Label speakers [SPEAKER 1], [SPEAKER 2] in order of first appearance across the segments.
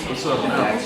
[SPEAKER 1] What's up now?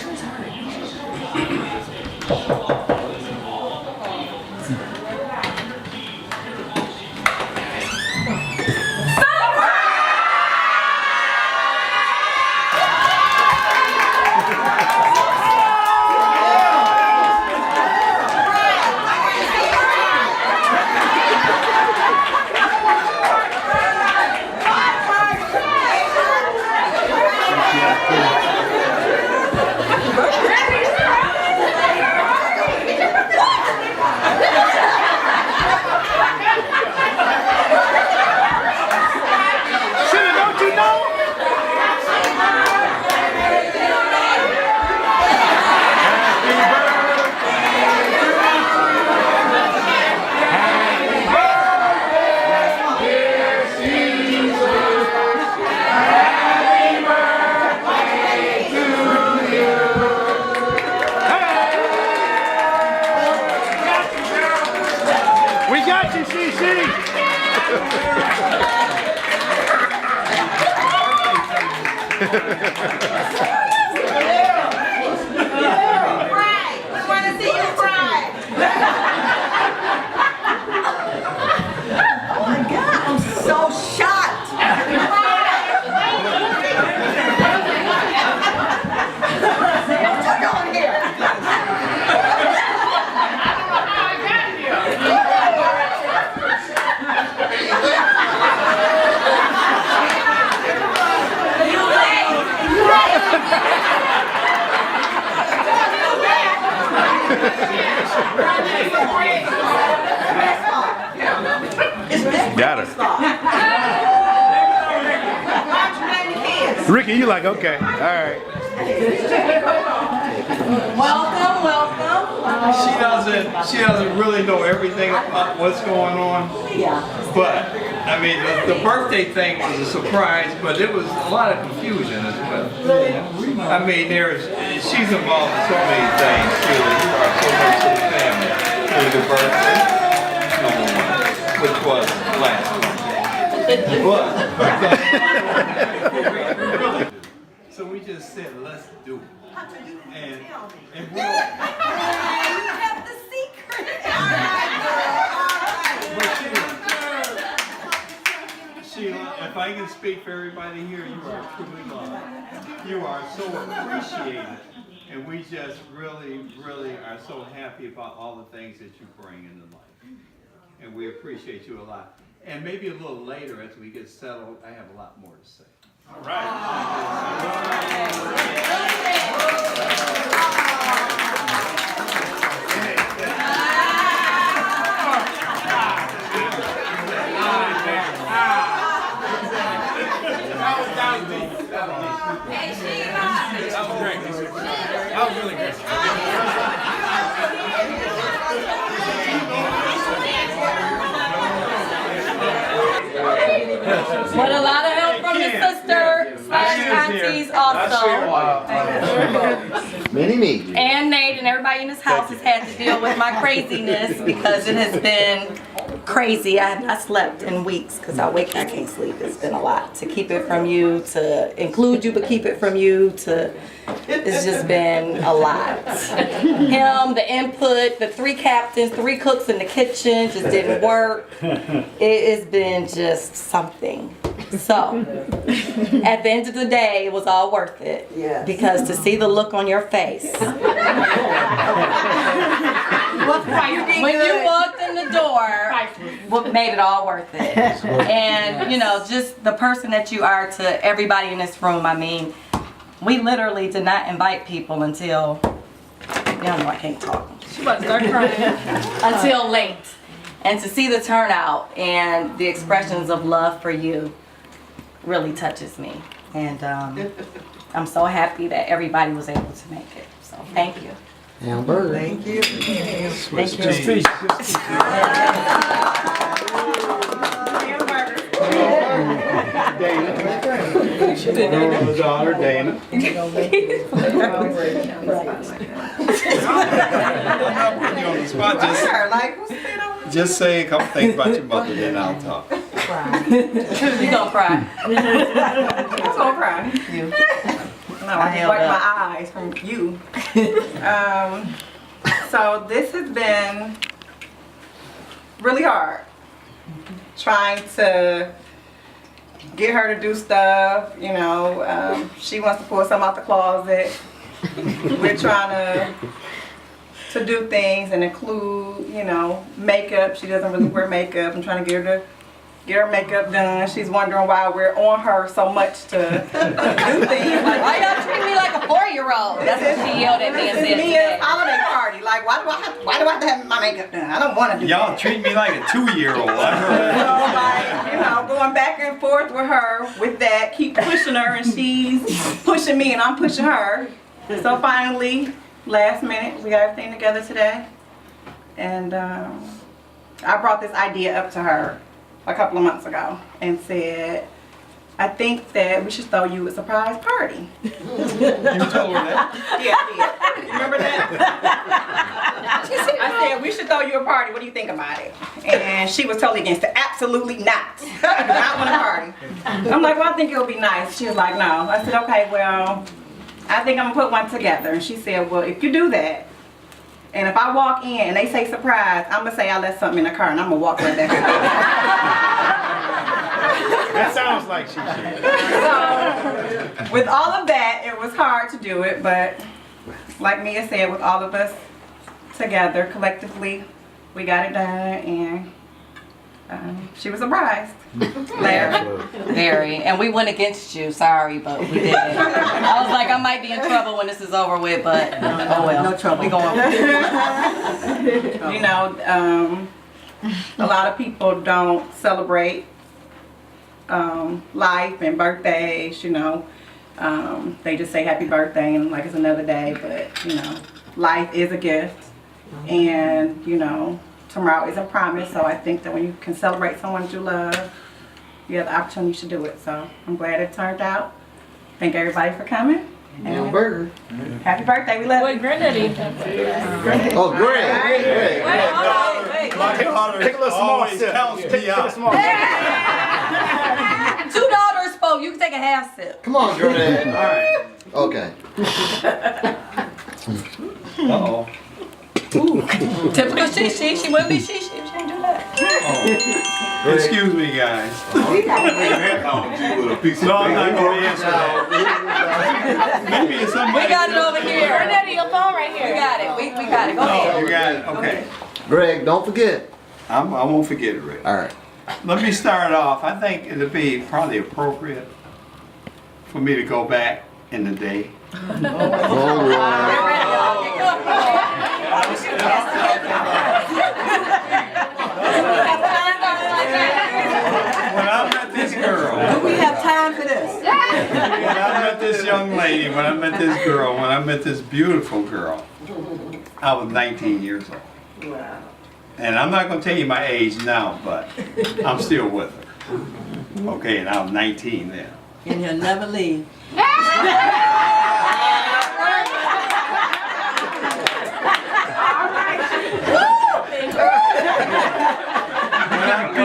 [SPEAKER 2] Got her. Ricky, you like, okay, all right.
[SPEAKER 3] Welcome, welcome.
[SPEAKER 1] She doesn't really know everything about what's going on.
[SPEAKER 3] Yeah.
[SPEAKER 1] But I mean, the birthday thing was a surprise, but it was a lot of confusion as well. I mean, she's involved in so many things. Shelia, you are so much to the family. There's the birthday, number one, which was last month. So we just said, let's do it. And we'll,
[SPEAKER 3] You have the secret.
[SPEAKER 1] Sheila, if I can speak for everybody here, you are truly loved. You are so appreciated. And we just really, really are so happy about all the things that you bring into life. And we appreciate you a lot. And maybe a little later as we get settled, I have a lot more to say. All right.
[SPEAKER 4] That was great. That was really great.
[SPEAKER 3] But a lot of help from your sister / aunties also.
[SPEAKER 5] Mini-me.
[SPEAKER 3] And Nate and everybody in this house has had to deal with my craziness because it has been crazy. I have not slept in weeks because I can't sleep. It's been a lot to keep it from you, to include you but keep it from you, it's just been a lot. Him, the input, the 3 captains, 3 cooks in the kitchen just didn't work. It has been just something. So, at the end of the day, it was all worth it. Yes. Because to see the look on your face. When you walked in the door, what made it all worth it. And, you know, just the person that you are to everybody in this room. I mean, we literally did not invite people until, y'all know I can't talk.
[SPEAKER 4] She about to start crying.
[SPEAKER 3] Until late. And to see the turnout and the expressions of love for you really touches me. And I'm so happy that everybody was able to make it. So thank you.
[SPEAKER 5] Amber.
[SPEAKER 6] Thank you.
[SPEAKER 3] Thank you.
[SPEAKER 2] Dana. Her daughter, Dana.
[SPEAKER 1] Just say a couple things about your mother, then I'll talk.
[SPEAKER 3] You gonna cry?
[SPEAKER 5] I'm gonna cry.
[SPEAKER 3] You.
[SPEAKER 5] No, I just wiped my eyes from you. So this has been really hard. Trying to get her to do stuff, you know. She wants to pull something out the closet. We're trying to do things and include, you know, makeup. She doesn't really wear makeup. I'm trying to get her makeup done. She's wondering why we're on her so much to do things. Like,
[SPEAKER 3] Why y'all treat me like a 4-year-old? That's what she yelled at me and
[SPEAKER 5] this
[SPEAKER 3] said
[SPEAKER 5] is Mia's
[SPEAKER 3] today.
[SPEAKER 5] holiday party. Like, why do I have to have my makeup done? I don't want to do
[SPEAKER 1] Y'all
[SPEAKER 5] that.
[SPEAKER 1] treat me like a 2-year-old. I heard.
[SPEAKER 5] So, like, you know, going back and forth with her with that, keep pushing her, and she's pushing me, and I'm pushing her. So finally, last minute, we got everything together today, and I brought this idea up to her a couple of months ago and said, I think that we should throw you a surprise party.
[SPEAKER 1] You told her that?
[SPEAKER 5] Yeah, I did. You remember that? I said, we should throw you a party. What do you think about it? And she was totally against it. Absolutely not. I do not want a party. I'm like, well, I think it'll be nice. She was like, no. I said, okay, well, I think I'm going to put one together. And she said, well, if you do that, and if I walk in and they say surprise, I'm going to say I left something in the car and I'm going to walk right back out.
[SPEAKER 2] That sounds like she should.
[SPEAKER 5] So, with all of that, it was hard to do it, but like Mia said, with all of us together, collectively, we got it done, and she was surprised.
[SPEAKER 3] Very. And we went against you. Sorry, but we did it. I was like, I might be in trouble when this is over with, but oh well. No trouble. We going.
[SPEAKER 5] You know, a lot of people don't celebrate life and birthdays, you know. They just say happy birthday and like it's another day, but you know, life is a gift, and you know, tomorrow isn't promised. So I think that when you can celebrate someone you love, you have the opportunity to do it. So I'm glad it turned out. Thank everybody for coming. And
[SPEAKER 6] burger.
[SPEAKER 5] happy birthday, we love you.
[SPEAKER 7] Granddaddy.
[SPEAKER 6] Oh, great.
[SPEAKER 1] My daughter
[SPEAKER 2] Take a little small
[SPEAKER 1] always
[SPEAKER 2] sip.
[SPEAKER 1] counts
[SPEAKER 2] Take
[SPEAKER 1] me
[SPEAKER 2] a
[SPEAKER 1] out.
[SPEAKER 2] small sip.
[SPEAKER 3] 2 daughters spoke. You can take a half sip.
[SPEAKER 6] Come on, granddad.
[SPEAKER 1] All right.
[SPEAKER 6] Okay.
[SPEAKER 1] Uh-oh.
[SPEAKER 3] Typical she wouldn't be she didn't do that.
[SPEAKER 1] Excuse me, guys. No, I'm not going to answer that. Maybe it's somebody.
[SPEAKER 3] We got it over here.
[SPEAKER 7] Granddaddy, your phone right
[SPEAKER 3] We
[SPEAKER 7] here.
[SPEAKER 3] got it. We got it. Go
[SPEAKER 1] Oh,
[SPEAKER 3] ahead.
[SPEAKER 1] you got it. Okay.
[SPEAKER 6] Greg, don't forget.
[SPEAKER 1] I won't forget it, Rick.
[SPEAKER 6] All right.
[SPEAKER 1] Let me start off. I think it'll be probably appropriate for me to go back in the day.
[SPEAKER 6] Oh, Lord.
[SPEAKER 3] Get comfortable.
[SPEAKER 1] When I met this girl,
[SPEAKER 5] We have time for this.
[SPEAKER 1] when I met this young lady, when I met this girl, when I met this beautiful girl, I was 19 years old.
[SPEAKER 5] Wow.
[SPEAKER 1] And I'm not going to tell you my age now, but I'm still with her. Okay, and I was 19 then.
[SPEAKER 5] And you'll never leave.
[SPEAKER 1] When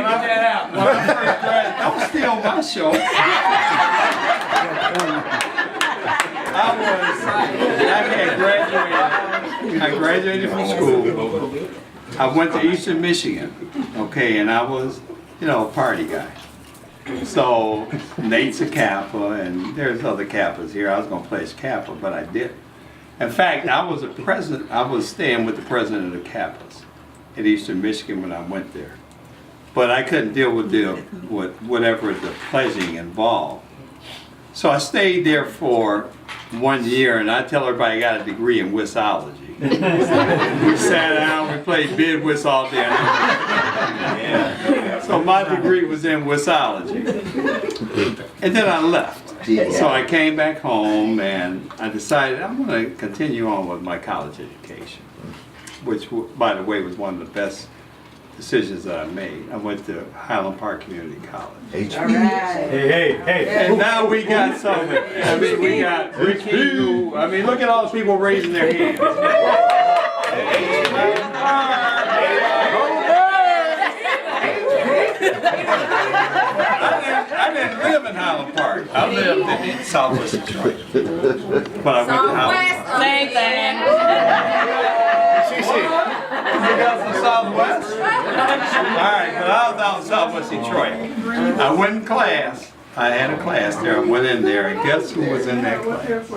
[SPEAKER 1] I first graduated, don't steal my show. I graduated from school. I went to Eastern Michigan, okay, and I was, you know, a party guy. So Nate's a Kappa, and there's other Kappas here. I was gonna play as Kappa, but I didn't. In fact, I was staying with the president of the Kappas at Eastern Michigan when I went there. But I couldn't deal with whatever the pledging involved. So I stayed there for 1 year, and I tell everybody I got a degree in whistleology. We sat down, we played bid whistle all day. So my degree was in whistleology. And then I left. So I came back home, and I decided I'm going to continue on with my college education, which, by the way, was one of the best decisions that I made. I went to Highland Park Community College.
[SPEAKER 2] Hey.
[SPEAKER 1] And now we got something. I mean, we got Rick Hugh. I mean, look at all the people raising their hands. didn't live in Highland Park. I lived in Southwest Detroit. But I went to Highland Park.
[SPEAKER 3] Same thing.
[SPEAKER 1] You guys from Southwest? Alright, but I was out in Southwest Detroit. I went in class. I had a class there. I went in there, and guess who was in that class?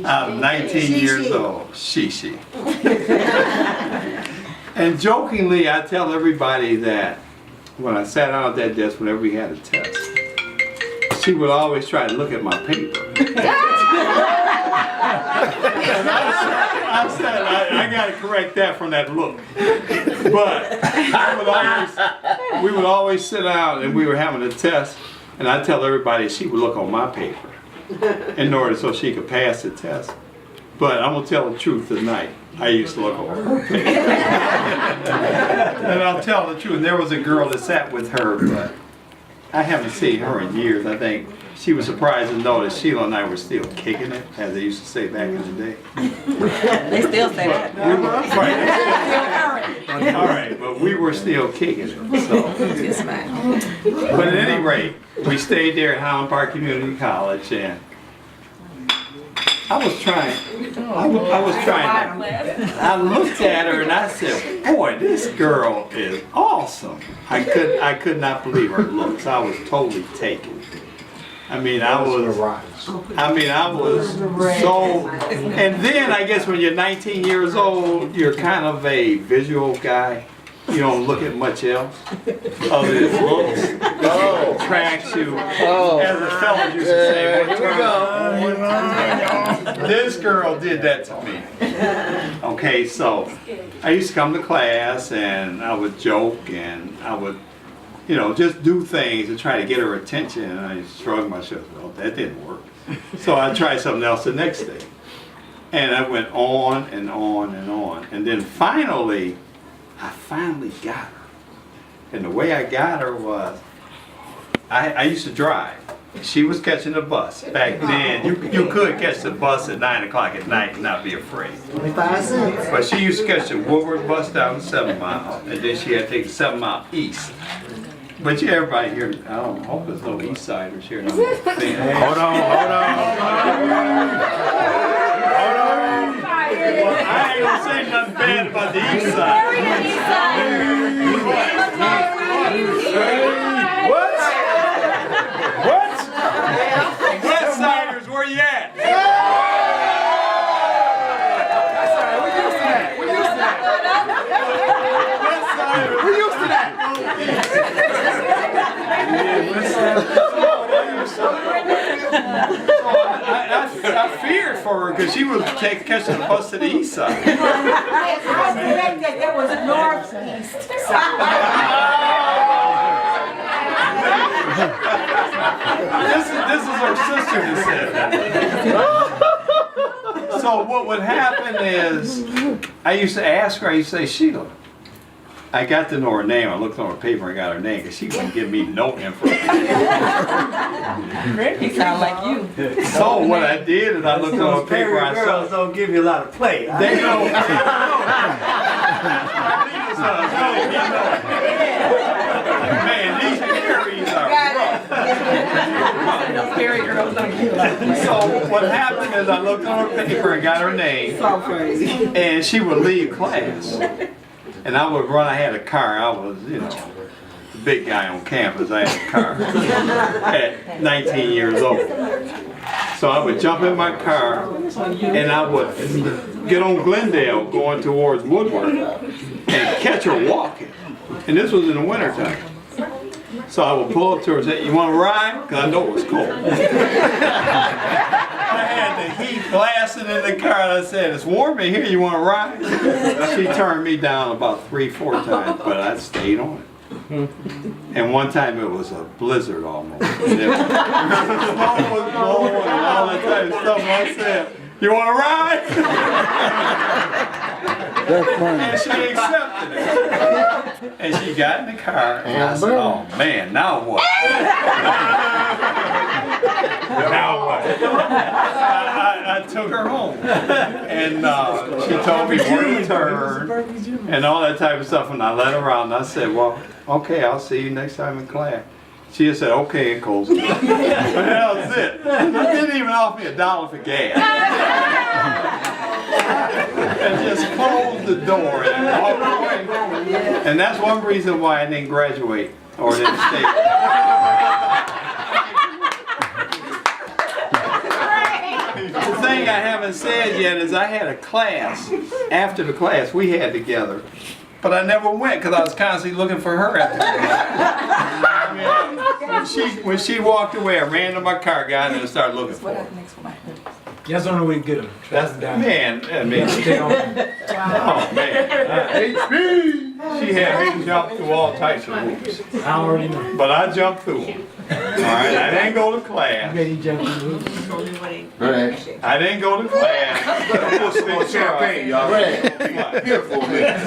[SPEAKER 1] I'm 19 years old. She. And jokingly, I tell everybody that when I sat down at that desk, whenever we had a test, she would always try to look at my paper. I said, I got to correct that from that look. But we would always sit down and we were having a test, and I tell everybody she would look on my paper in order so she could pass the test. But I'm going to tell the truth tonight. I used to look over her paper. And I'll tell the truth. There was a girl that sat with her, but I haven't seen her in years. I think she was surprised to know that Sheila and I were still kicking it, as they used to say back in the day.
[SPEAKER 3] They still say that.
[SPEAKER 1] All right, but we were still kicking it. So. But at any rate, we stayed there at Highland Park Community College, and I was trying. I looked at her and I said, "Boy, this girl is awesome." I could not believe her looks. I was totally taken. I was so. And then I guess when you're 19 years old, you're kind of a visual guy. You don't look at much else other than looks. Attracts you. As the fellas used to say, this girl did that to me. Okay, so I used to come to class and I would joke and I would, just do things to try to get her attention, and I just shrugged my shoulders. Well, that didn't work. So I tried something else the next day. And I went on and on and on. And then finally, I got her. And the way I got her was, I used to drive. She was catching the bus. Back then, you could catch the bus at 9 o'clock at night and not be afraid.
[SPEAKER 6] 25 cents.
[SPEAKER 1] But she used to catch the Woodward bus down 7 Mile, and then she had to take the 7 Mile east. But everybody here, I don't hope there's no east siders here. No. Hold on. Well, I ain't gonna say nothing bad about the east side. What? West siders, where you at?
[SPEAKER 2] That's all right. We're used to that. We're used to that.
[SPEAKER 1] I feared for her because she was catching the bus to the east side.
[SPEAKER 7] That was northeast side.
[SPEAKER 1] This is her sister that said that. So what would happen is, I used to ask her, I used to say, Sheila. I got to know her name. I looked on her paper and got her name because she wouldn't give me no information.
[SPEAKER 3] He sound like you.
[SPEAKER 1] So what I did is I looked on her paper. I saw.
[SPEAKER 2] Girls don't give you a lot of play.
[SPEAKER 1] They don't. Man, these Carries are rough. So what happened is I looked on her paper and got her name.
[SPEAKER 7] So crazy.
[SPEAKER 1] And she would leave class. And I would run. I had a car. I was, the big guy on campus. I had a car at 19 years old. So I would jump in my car and I would get on Glendale going towards Woodward and catch her walking. And this was in the wintertime. So I would pull up to her and say, "You want to ride?" Because I know it was cold. I had the heat blasting in the car, and I said, "It's warm in here, you want to ride?" She turned me down about 3-4 times, but I stayed on it. And one time it was a blizzard almost. And it was, snow was blowing and all that type of stuff. I said, "You want to ride?" And she accepted it. And she got in the car, and I said, "Oh man, now what?" Now what? I took her home, and she told me where to turn and all that type of stuff. And I let her out, and I said, "Well, okay, I'll see you next time in class." She just said, okay, and closed it. But that was it. They didn't even offer me $1 for gas. And just closed the door and walked away. And that's one reason why I didn't graduate or didn't stay. The thing I haven't said yet is I had a class. After the class we had together. But I never went because I was constantly looking for her after that. When she walked away, I ran to my car, got in and started looking for her.
[SPEAKER 4] That's the only way to get them.
[SPEAKER 1] That's man, I mean,
[SPEAKER 4] Stay on.
[SPEAKER 1] oh man. She had me jump through all types of hoops.
[SPEAKER 4] I already know.
[SPEAKER 1] But I jumped through them. Alright, I didn't go to class.
[SPEAKER 4] Ready, Jeffrey?
[SPEAKER 6] Greg.
[SPEAKER 1] I didn't go to class.
[SPEAKER 6] More champagne, y'all. Greg. Here for a minute.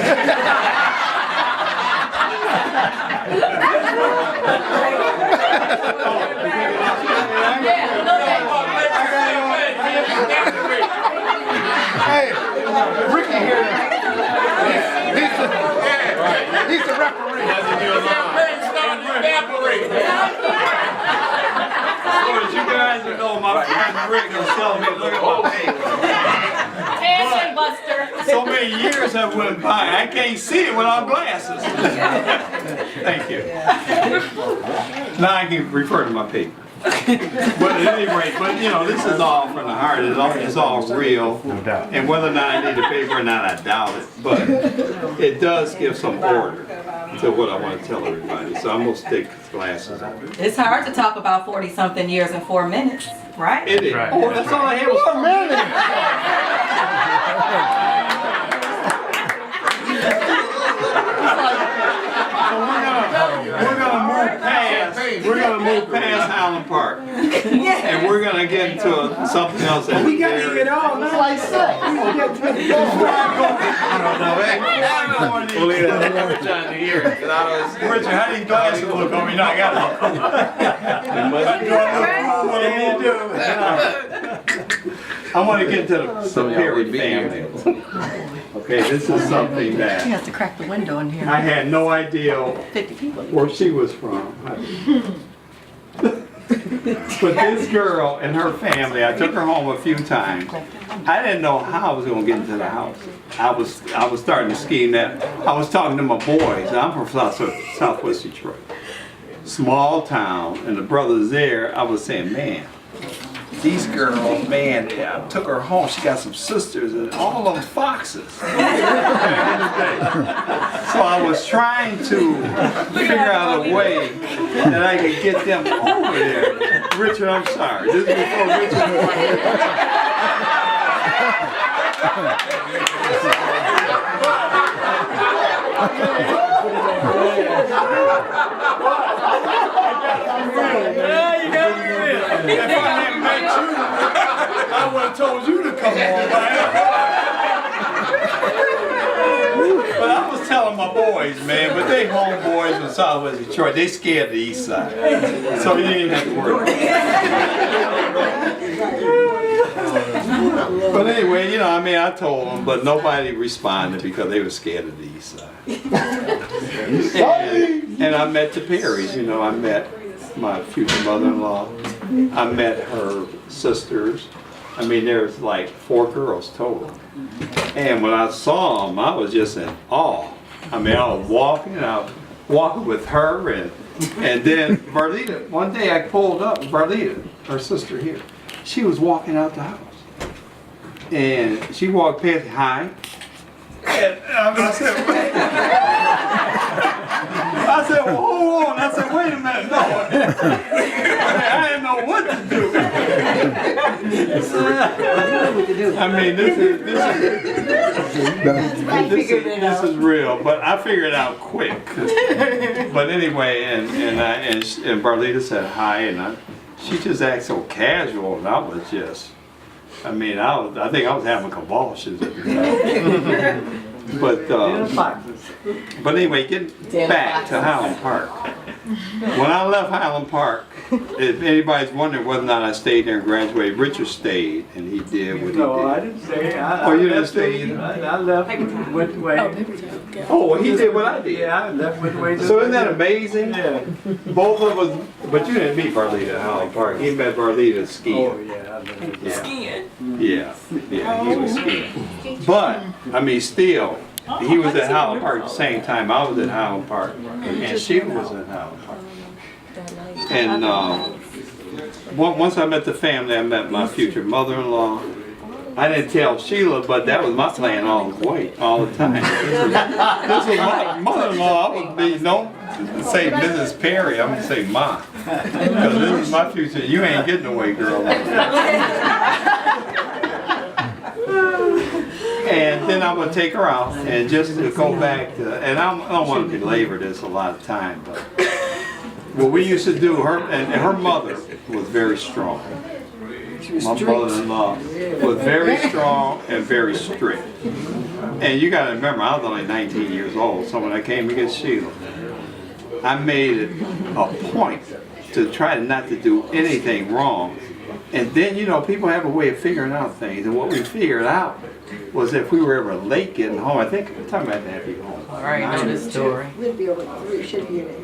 [SPEAKER 6] Hey, Ricky here. He's the referee.
[SPEAKER 1] As you guys know, my friend Rick is telling me, look at my face. So many years have went by, I can't see it without glasses. Thank you. Now I can refer to my paper. But at any rate, this is all from the heart. It's all real.
[SPEAKER 2] No doubt.
[SPEAKER 1] And whether or not I need a paper or not, I doubt it. But it does give some order to what I want to tell everybody. So I'm going to stick glasses on.
[SPEAKER 3] It's hard to talk about 40-something years in 4 minutes, right?
[SPEAKER 1] It is.
[SPEAKER 2] Right.
[SPEAKER 1] Oh, that's all I had was 4 minutes. We're gonna move past Highland Park, and we're gonna get into something else. We gotta get on.
[SPEAKER 6] It's like sex.
[SPEAKER 1] I don't know. We'll leave that every time to hear it. Richard, how do you glasses look on me? No, I got it. I want to get to the Perry family. Okay, this is something that
[SPEAKER 3] He has to crack the window in here.
[SPEAKER 1] I had no idea
[SPEAKER 3] 50 people.
[SPEAKER 1] where she was from. But this girl and her family, I took her home a few times. I didn't know how I was going to get into the house. I was starting to scheme that. I was talking to my boys. I'm from Southwest Detroit. Small town, and the brothers there, I was saying, man, these girls, man, I took her home. She got some sisters and all of them foxes. So I was trying to figure out a way that I could get them over there. Richard, I'm sorry. This is before Richard. If I hadn't met you, I would have told you to come on, but I was telling my boys, man, but they homeboys from Southwest Detroit, they scared the east side. So you didn't have to worry. But anyway, I told them, but nobody responded because they were scared of the east side. And I met the Perrys, I met my future mother-in-law. I met her sisters. I mean, there's like 4 girls total. And when I saw them, I was just in awe. I mean, I was walking with her, and then Varlita, one day I pulled up, Varlita, her sister here, she was walking out the house. And she walked past, hi. And I said, wait. I said, well, hold on. I said, wait a minute, no. I didn't know what to do. I mean, this is real, but I figured it out quick. But anyway, and Barlita said hi, and she just acted so casual, and I was just, I think I was having convulsions at the time. But anyway, getting back to Highland Park. when I left Highland Park, if anybody's wondering whether or not I stayed there and graduated, Richard stayed, and he did what he
[SPEAKER 2] No, I
[SPEAKER 1] did.
[SPEAKER 2] didn't say.
[SPEAKER 1] Oh, you didn't stay either?
[SPEAKER 2] I left, went away.
[SPEAKER 1] Oh, well, he did what I did.
[SPEAKER 2] Yeah, I left, went away.
[SPEAKER 1] So isn't that amazing?
[SPEAKER 2] Yeah.
[SPEAKER 1] Both of us, but you didn't meet Barlita at Highland Park. He met Barlita
[SPEAKER 2] Oh,
[SPEAKER 1] skiing.
[SPEAKER 2] yeah, I left.
[SPEAKER 1] Yeah, yeah, he was skiing. But, I mean, still, he was at Highland Park at the same time I was at Highland Park, and Sheila was at Highland Park. And once I met the family, I met my future mother-in-law. I didn't tell Sheila, but that was my plan all the way, all the time. This was my mother-in-law. I would be, don't say Mrs. Perry, I'm gonna say Ma. Because this is my future. You ain't getting away, girl. And then I would take her out, and just to go back to, and I don't want to belabor this a lot of time, but what we used to do, her mother was very strong. My mother-in-law was very strong and very strict. And you got to remember, I was only 19 years old, so when I came to get Sheila, I made it a point to try not to do anything wrong. And then, you know, people have a way of figuring out things, and what we figured out was if we were ever late getting home, I think, what time did I have to be home?
[SPEAKER 3] I already know this story.
[SPEAKER 7] We'll be over 3, should be in it.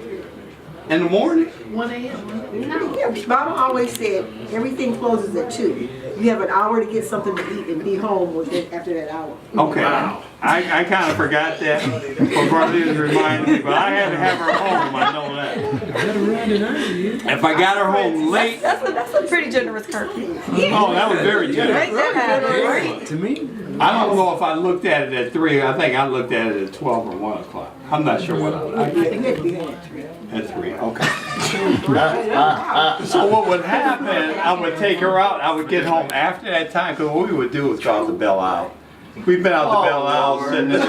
[SPEAKER 1] In the morning?
[SPEAKER 7] 1 a.m. No, yeah, Mama always said everything closes at 2. You have an hour to get something to eat and be home within after that hour.
[SPEAKER 1] Okay. I kind of forgot that, but Barlita reminded me, but I had to have her home, I know that. If I got her home late,
[SPEAKER 3] That's a pretty generous curfew.
[SPEAKER 1] oh, that was very generous.
[SPEAKER 2] To me?
[SPEAKER 1] I don't know if I looked at it at 3, I think I looked at it at 12 or 1 o'clock. I'm not sure what I
[SPEAKER 7] You had to be home at 3.
[SPEAKER 1] At 3, okay. So what would happen, I would take her out, I would get home after that time, because what we would do was go out to Belle Isle. We've been out to Belle Isle sitting there.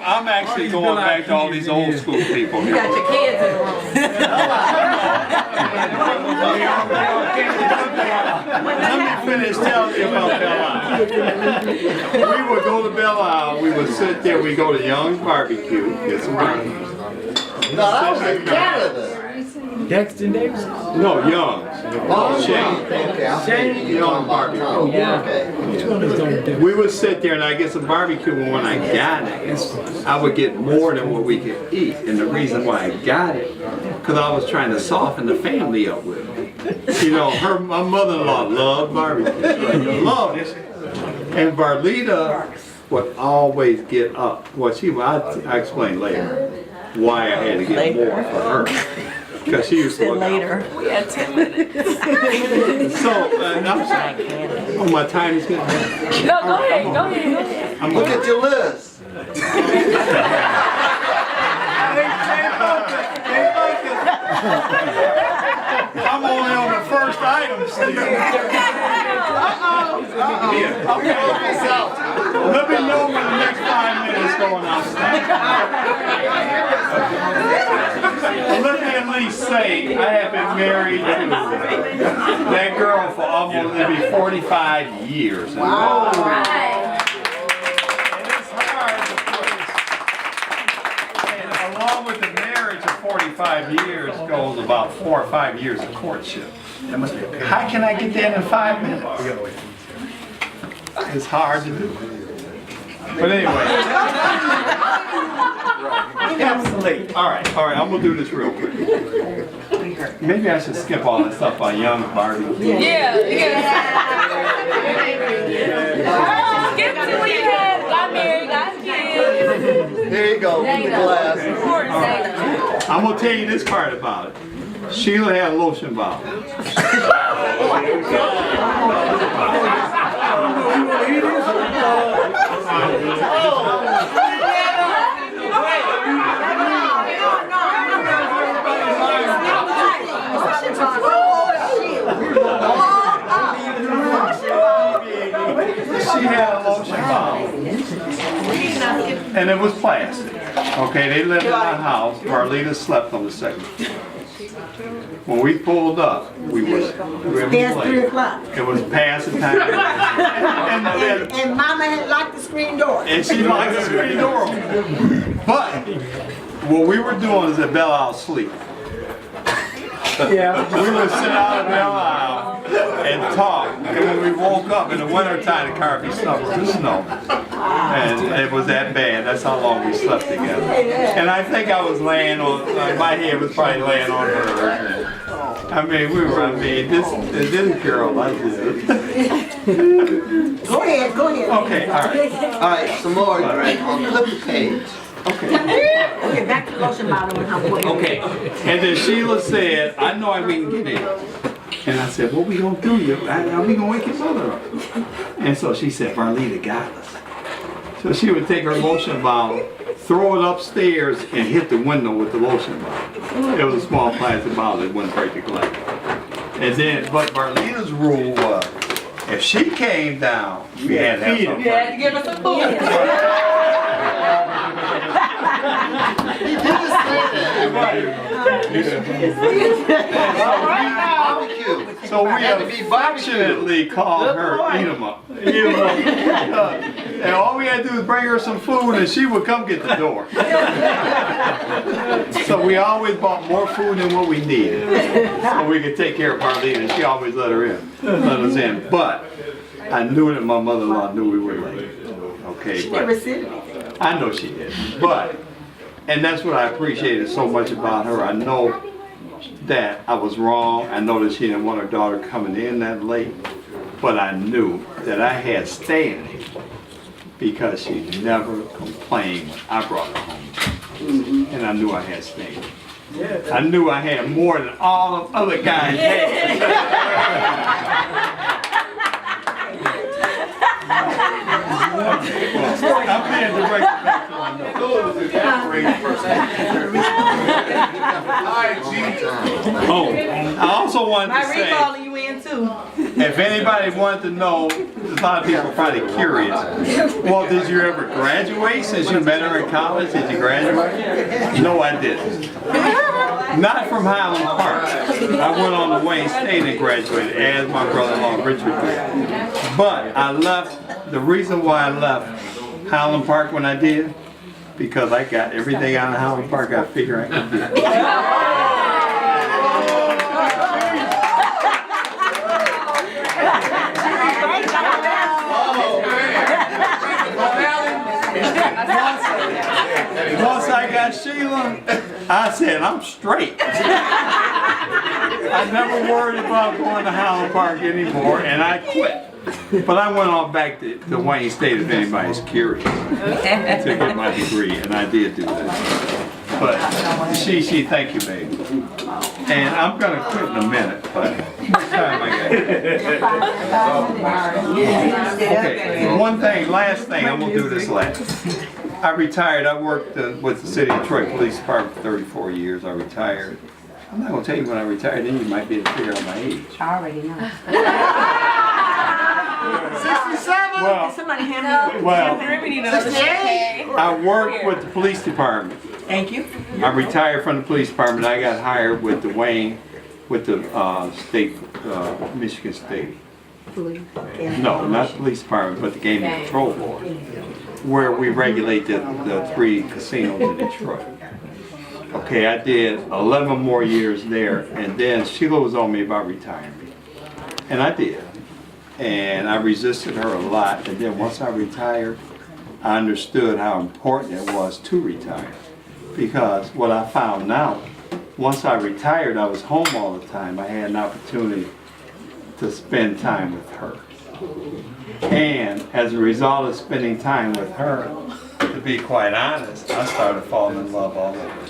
[SPEAKER 1] I'm actually going back to all these old school people.
[SPEAKER 3] You got your kids in the room.
[SPEAKER 1] Let me finish telling you about Belle Isle. We would go to Belle Isle, we would sit there, we go to Young's Barbecue, get some barbecue.
[SPEAKER 6] No, that was in Canada.
[SPEAKER 2] Dexter Davis?
[SPEAKER 1] No, Young's.
[SPEAKER 6] Oh,
[SPEAKER 1] Shane.
[SPEAKER 6] okay, I'm thinking you're talking about Tom. Okay.
[SPEAKER 1] We would sit there and I'd get some barbecue, and when I got it, I would get more than what we could eat. And the reason why I got it, because I was trying to soften the family up with it. You know, my mother-in-law loved barbecue. Loved it. And Barlita would always get up. Well, I'll explain later why I had to get more for her. Because she used to look
[SPEAKER 3] Later. We had 10 minutes.
[SPEAKER 1] So, I'm sorry. Oh, my time is getting.
[SPEAKER 3] No, go ahead. Go ahead.
[SPEAKER 1] I'm
[SPEAKER 6] Look
[SPEAKER 1] gonna-
[SPEAKER 6] at your list.
[SPEAKER 1] I'm only on the first item, Steve. Let me know when the next 5 minutes going on. Let me at least say, I have been married to that girl for almost, it'll be 45 years. Wow. And it's hard to put, and along with the marriage of 45 years goes about 4 or 5 years of courtship. How can I get that in 5 minutes? It's hard to do. But anyway.
[SPEAKER 2] Encapsulate.
[SPEAKER 1] All right, I'm gonna do this real quick. Maybe I should skip all that stuff by Young Barbie.
[SPEAKER 3] Yeah. Skip to when you got married, got kids.
[SPEAKER 6] Here you go, with the glass.
[SPEAKER 1] I'm gonna tell you this part about it. Sheila had a lotion bottle. She had a lotion bottle. And it was plastic. Okay, they lived in a house. Barlita slept on the second floor. When we pulled up, we were
[SPEAKER 7] Past 3 o'clock.
[SPEAKER 1] It was past the time.
[SPEAKER 7] And Mama had locked the screen door.
[SPEAKER 1] And she locked the screen door open. But what we were doing is that Belle Isle sleep.
[SPEAKER 2] Yeah.
[SPEAKER 1] We would sit out at Belle Isle and talk, and when we woke up in the wintertime, the car would be snowed with snow. And it was that bad. That's how long we slept together. And I think I was laying on, my head was probably laying on her. I mean, this girl like this.
[SPEAKER 7] Go ahead, go ahead.
[SPEAKER 1] Okay, all right.
[SPEAKER 8] All right, some more. Flip the page.
[SPEAKER 1] Okay.
[SPEAKER 7] Okay, back to the lotion bottle and how important.
[SPEAKER 1] Okay. And then Sheila said, I know we can get in. And I said, what we gonna do? How we gonna wake your mother up? And so she said, Marlita got us. So she would take her lotion bottle, throw it upstairs, and hit the window with the lotion bottle. It was a small plastic bottle that wouldn't break the glass. And then, but Marlita's rule was, if she came down, we had to have something.
[SPEAKER 3] You had to give us a food.
[SPEAKER 1] So we affectionately called her Enema. And all we had to do was bring her some food and she would come get the door. So we always bought more food than what we needed. So we could take care of Marlene, and she always let us in. But I knew that my mother-in-law knew we were late. Okay,
[SPEAKER 7] She
[SPEAKER 1] but
[SPEAKER 7] never said anything.
[SPEAKER 1] I know she did. But, and that's what I appreciated so much about her. I know that I was wrong. I know that she didn't want her daughter coming in that late. But I knew that I had standing because she never complained when I brought her home. And I knew I had standing. I knew I had more than all the other guys had. I'm being directed back to my notes. Oh, I also wanted to say,
[SPEAKER 3] Calling you in too.
[SPEAKER 1] if anybody wanted to know, a lot of people are probably curious. Well, did you ever graduate since you met her in college? Did you graduate? No, I didn't. Not from Highland Park. I went on to Wayne State and graduated, as my brother-in-law Richard did. But I left, the reason why I left Highland Park when I did, because I got everything out of Highland Park I figured I could get. Once I got Sheila, I said, I'm straight. I never worried about going to Highland Park anymore, and I quit. But I went on back to Wayne State, if anybody's curious, to get my degree, and I did do that. But she, thank you, baby. And I'm gonna quit in a minute, but what time I got? Okay, one thing, last thing, I'm gonna do this last. I retired. I worked with the City of Detroit Police Department for 34 years. I retired. I'm not going to tell you when I retired, then you might be able to figure out my age.
[SPEAKER 7] I already know.
[SPEAKER 8] 67?
[SPEAKER 1] Well,
[SPEAKER 7] Somebody hand me.
[SPEAKER 1] I worked with the police department.
[SPEAKER 7] Thank you.
[SPEAKER 1] I retired from the police department. I got hired with the Wayne, with the state, Michigan State. No, not the police department, but the Gaming Control Board, where we regulate the 3 casinos in Detroit. Okay, I did 11 more years there, and then Sheila was on me about retiring. And I did. And I resisted her a lot, and then once I retired, I understood how important it was to retire. Because what I found out, once I retired, I was home all the time. I had an opportunity to spend time with her. And as a result of spending time with her, to be quite honest, I started falling in love all over.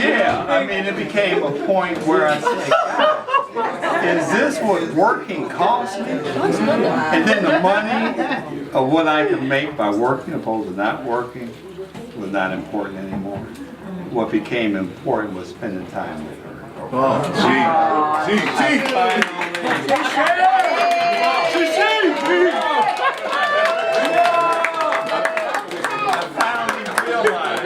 [SPEAKER 1] Yeah, I mean, it became a point where I said, is this what working costs me? And then the money of what I could make by working opposed to not working was not important anymore. What became important was spending time with her.
[SPEAKER 6] Oh, gee.
[SPEAKER 1] I finally realized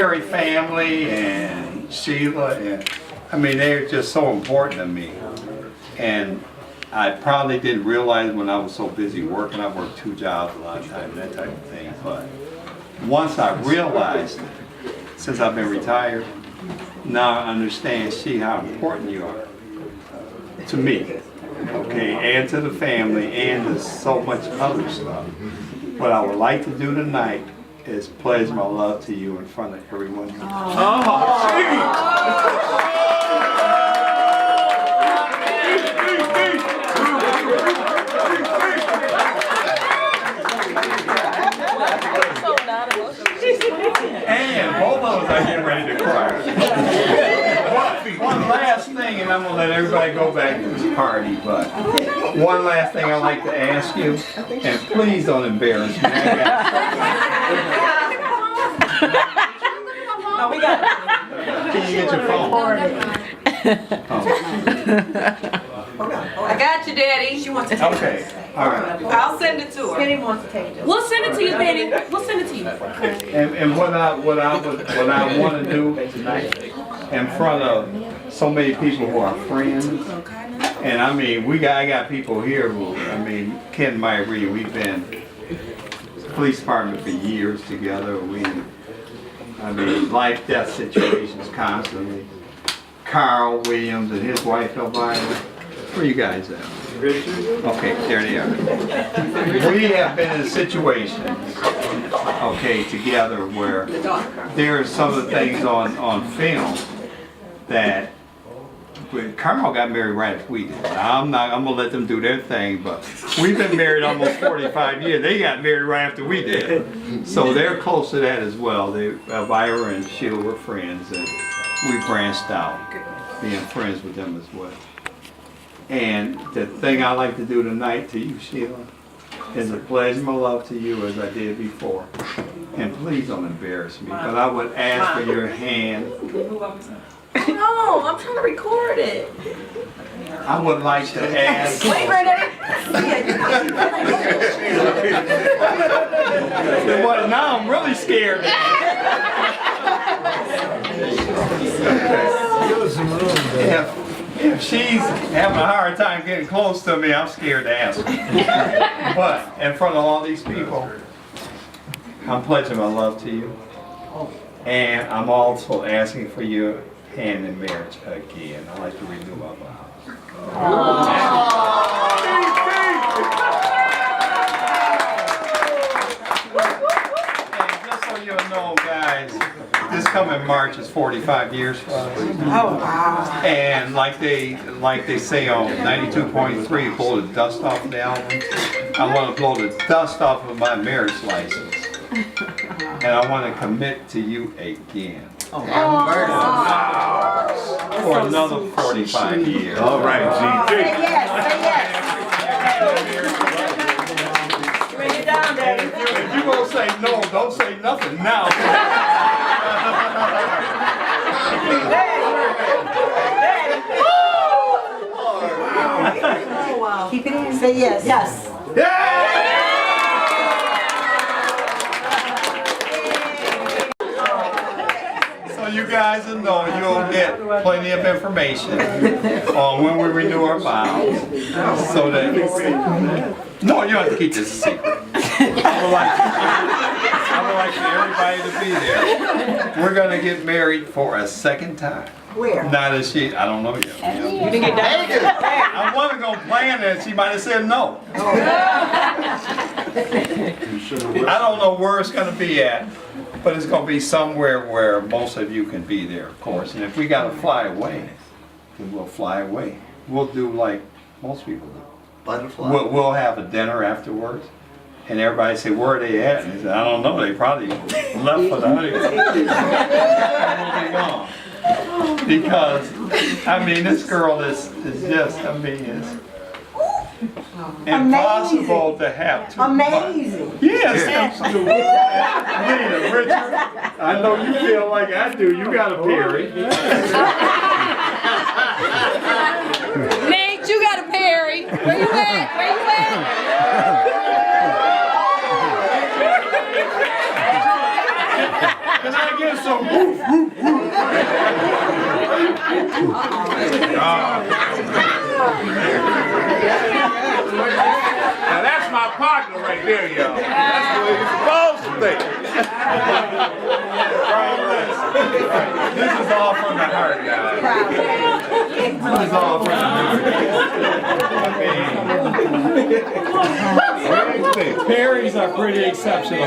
[SPEAKER 1] Perry family and Sheila, and I mean, they're just so important to me. And I probably didn't realize when I was so busy working, I worked 2 jobs a lot of times, that type of thing. But once I realized, since I've been retired, now I understand, how important you are to me, okay, and to the family, and to so much other stuff. What I would like to do tonight is pledge my love to you in front of everyone. And both of us are getting ready to cry. One last thing, and I'm going to let everybody go back to this party, but one last thing I'd like to ask you, and please don't embarrass me.
[SPEAKER 5] No, we got it.
[SPEAKER 1] Can you get your phone?
[SPEAKER 3] I got you, Daddy. She wants to take
[SPEAKER 1] Okay, all right.
[SPEAKER 3] I'll send it to her.
[SPEAKER 7] Benny wants to take it.
[SPEAKER 9] We'll send it to you, Benny. We'll send it to you.
[SPEAKER 1] And what I want to do tonight, in front of so many people who are friends, and I mean, I got people here who, I mean, Ken and Myrie, we've been police department for years together. I mean, life-death situations constantly. Carl Williams and his wife Elvira. Where you guys at? Okay, there they are. We have been in situations, okay, together where there are some of the things on film that when Carl got married right after we did. Now, I'm gonna let them do their thing, but we've been married almost 45 years. They got married right after we did. So they're close to that as well. Elvira and Sheila were friends, and we branched out, being friends with them as well. And the thing I like to do tonight to you, Sheila, is to pledge my love to you as I did before. And please don't embarrass me, but I would ask for your hand.
[SPEAKER 9] No, I'm trying to record it.
[SPEAKER 1] I would like to ask.
[SPEAKER 3] Wait, Brenda.
[SPEAKER 1] Now I'm really scared. If she's having a hard time getting close to me, I'm scared to ask her. But in front of all these people, I'm pledging my love to you. And I'm also asking for your hand in marriage again. I'd like to renew my vows. And just so you know, guys, this coming March is 45 years for us.
[SPEAKER 3] Oh, wow.
[SPEAKER 1] And like they say on 92.3, blow the dust off of the album. I want to blow the dust off of my marriage license. And I want to commit to you again. For another 45 years.
[SPEAKER 6] All right, GT.
[SPEAKER 7] Say yes, say yes.
[SPEAKER 3] Bring it down, Daddy.
[SPEAKER 1] If you gonna say no, don't say nothing now.
[SPEAKER 7] Keep it in. Say yes. Yes.
[SPEAKER 1] So you guys will know, you'll get plenty of information on when we renew our vows. So that, no, you don't have to keep this a secret. I would like for everybody to be there. We're gonna get married for a second time.
[SPEAKER 7] Where?
[SPEAKER 1] Not as she, I don't know yet.
[SPEAKER 3] You didn't get done.
[SPEAKER 1] I wasn't gonna plan that, she might have said no. I don't know where it's gonna be at, but it's gonna be somewhere where most of you can be there, of course. And if we gotta fly away, then we'll fly away. We'll do like most people do.
[SPEAKER 8] Butterfly.
[SPEAKER 1] We'll have a dinner afterwards, and everybody say, where are they at? And they say, I don't know, they probably left for the honeymoon. We'll be gone. Because, I mean, this girl is just, I mean, it's impossible to have too much.
[SPEAKER 7] Amazing.
[SPEAKER 1] Yes, absolutely. Nina, Richard, I know you feel like I do. You got a Perry.
[SPEAKER 9] Nate, you got a Perry. Where you at? Where you at?
[SPEAKER 1] Can I get some
[SPEAKER 6] partner right there, y'all. That's the way you're supposed to think.
[SPEAKER 1] This is all from the heart, guys. This is all from the heart.
[SPEAKER 2] Parents are pretty exceptional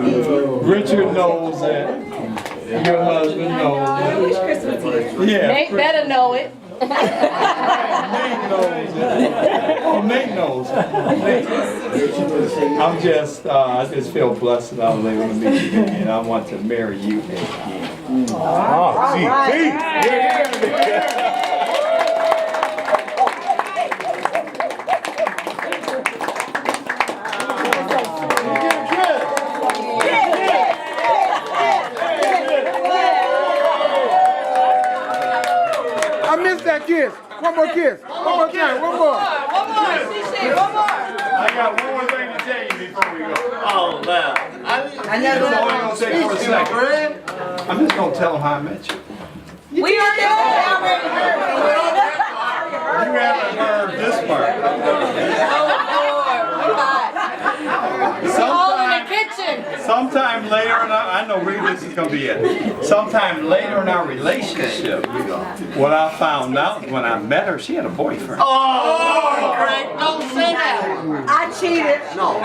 [SPEAKER 2] people. Richard knows that. Your husband knows that. Yeah.
[SPEAKER 9] Nate better know it.
[SPEAKER 2] Nate knows it. Oh, Nate knows it. I just feel blessed that I was able to meet you again. I want to marry you again.
[SPEAKER 6] Oh, see.
[SPEAKER 8] I missed that kiss. One more kiss. One more time. One more.
[SPEAKER 1] I got one more thing to tell you before we go.
[SPEAKER 8] Oh, man.
[SPEAKER 1] It's only gonna take for a second. I'm just gonna tell them how I met you.
[SPEAKER 3] We already heard.
[SPEAKER 1] You haven't heard this part. Sometime later in I know this is gonna be it. Sometime later in our relationship, what I found out when I met her, she had a boyfriend.
[SPEAKER 8] Oh, Greg, don't say that.
[SPEAKER 7] I cheated.
[SPEAKER 8] No.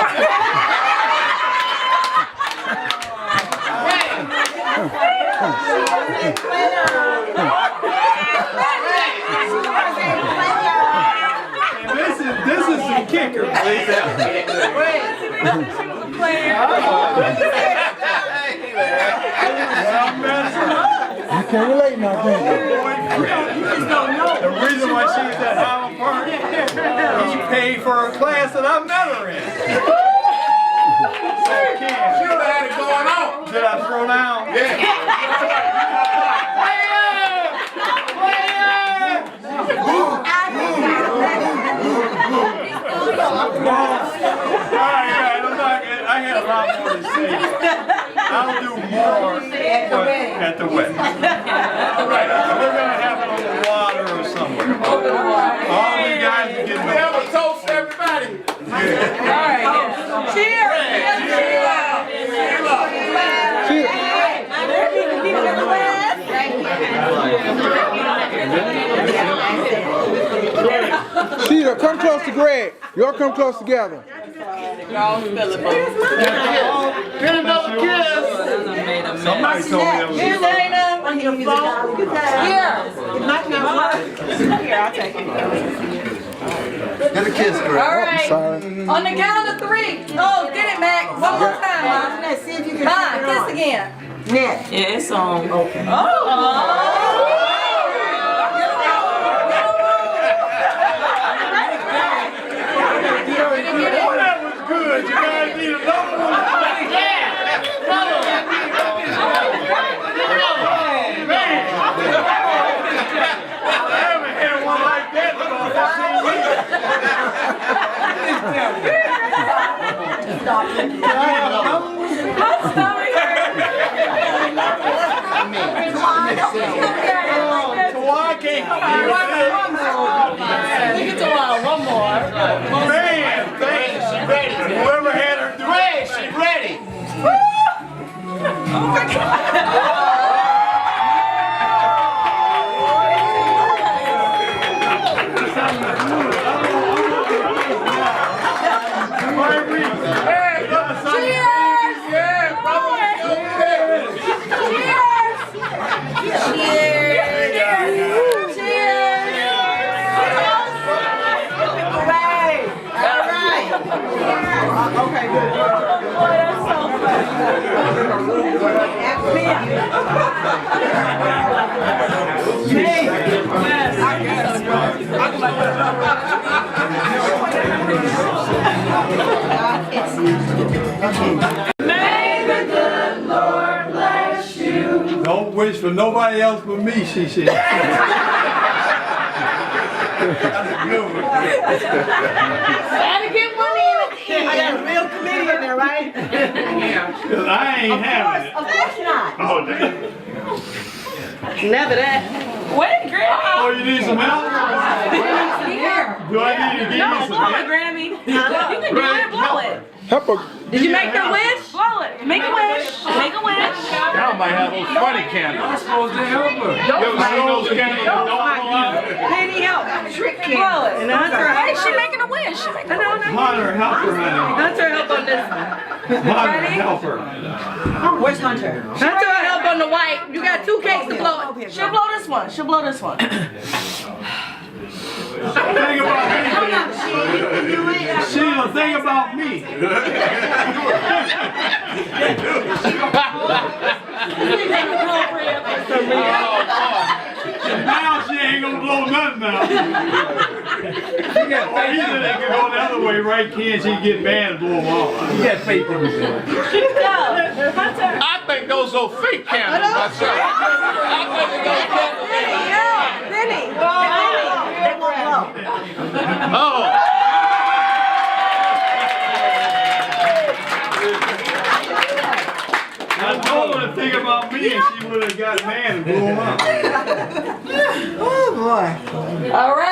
[SPEAKER 1] And this is the kicker.
[SPEAKER 8] You can't relate now, can you?
[SPEAKER 1] The reason why she's at Highland Park, he paid for her class that I met her in. So Ken,
[SPEAKER 6] You had it going on.
[SPEAKER 1] did I throw down? I had a lot more to say. I'll do more at the wedding. Right. We're going to have it on the water or somewhere. All you guys are getting
[SPEAKER 6] We have a toast, everybody.
[SPEAKER 8] Sheila, come close to Greg. Y'all come close together.
[SPEAKER 1] Somebody told me that was
[SPEAKER 3] Here's Dana.
[SPEAKER 8] Get a kiss, Greg.
[SPEAKER 3] All right.
[SPEAKER 8] Sorry.
[SPEAKER 3] On the count of 3. Oh, get it, Mac. One more time, Mom.
[SPEAKER 7] See if you can.
[SPEAKER 3] Kiss again.
[SPEAKER 7] Next.
[SPEAKER 9] Yeah, it's on.
[SPEAKER 7] Okay.
[SPEAKER 1] that was good. You guys need another one. I haven't had one like that in about
[SPEAKER 9] 1 more.
[SPEAKER 1] Man, thanks. She ready. Whoever had her do it.
[SPEAKER 6] She ready.
[SPEAKER 7] Okay, good.
[SPEAKER 1] Don't wish for nobody else but me, she said. That's a good one.
[SPEAKER 9] Gotta get one in.
[SPEAKER 7] I got a real comedian there, right?
[SPEAKER 1] Because I ain't having it.
[SPEAKER 7] Of course not.
[SPEAKER 1] Oh, damn.
[SPEAKER 9] Never that. Wait, Grammy.
[SPEAKER 1] Oh, you need some help? Do I need to give
[SPEAKER 9] No,
[SPEAKER 1] you some
[SPEAKER 9] blow it,
[SPEAKER 1] help?
[SPEAKER 9] Grammy. You can do it, blow it.
[SPEAKER 8] Help her.
[SPEAKER 9] Did you make your wish? Blow it. Make a wish. Make a wish.
[SPEAKER 6] Now might have those funny candles.
[SPEAKER 4] I'm supposed to help her.
[SPEAKER 6] You ever seen those candles that don't blow out?
[SPEAKER 9] Penny help. Blow it. And Hunter, hey, she making a wish. She making a wish.
[SPEAKER 1] Hunter, help her, honey.
[SPEAKER 9] Hunter, help on this one.
[SPEAKER 1] Hunter,
[SPEAKER 9] Ready?
[SPEAKER 1] help her.
[SPEAKER 7] Where's Hunter?
[SPEAKER 9] Hunter, help on the white. You got 2 cakes to blow. She'll blow this one. She'll blow this one.
[SPEAKER 1] Think about me, baby. Sheila, think about me. Now she ain't gonna blow nothing now. Either they can go the other way, right? Can she get mad and blow them off?
[SPEAKER 2] You got faith in me.
[SPEAKER 6] I think those are fake candles myself. I think those candles.
[SPEAKER 7] Penny. They won't blow.
[SPEAKER 6] Oh.
[SPEAKER 1] I told her to think about me and she would have got mad and blew them up.
[SPEAKER 7] Oh boy.
[SPEAKER 9] All right.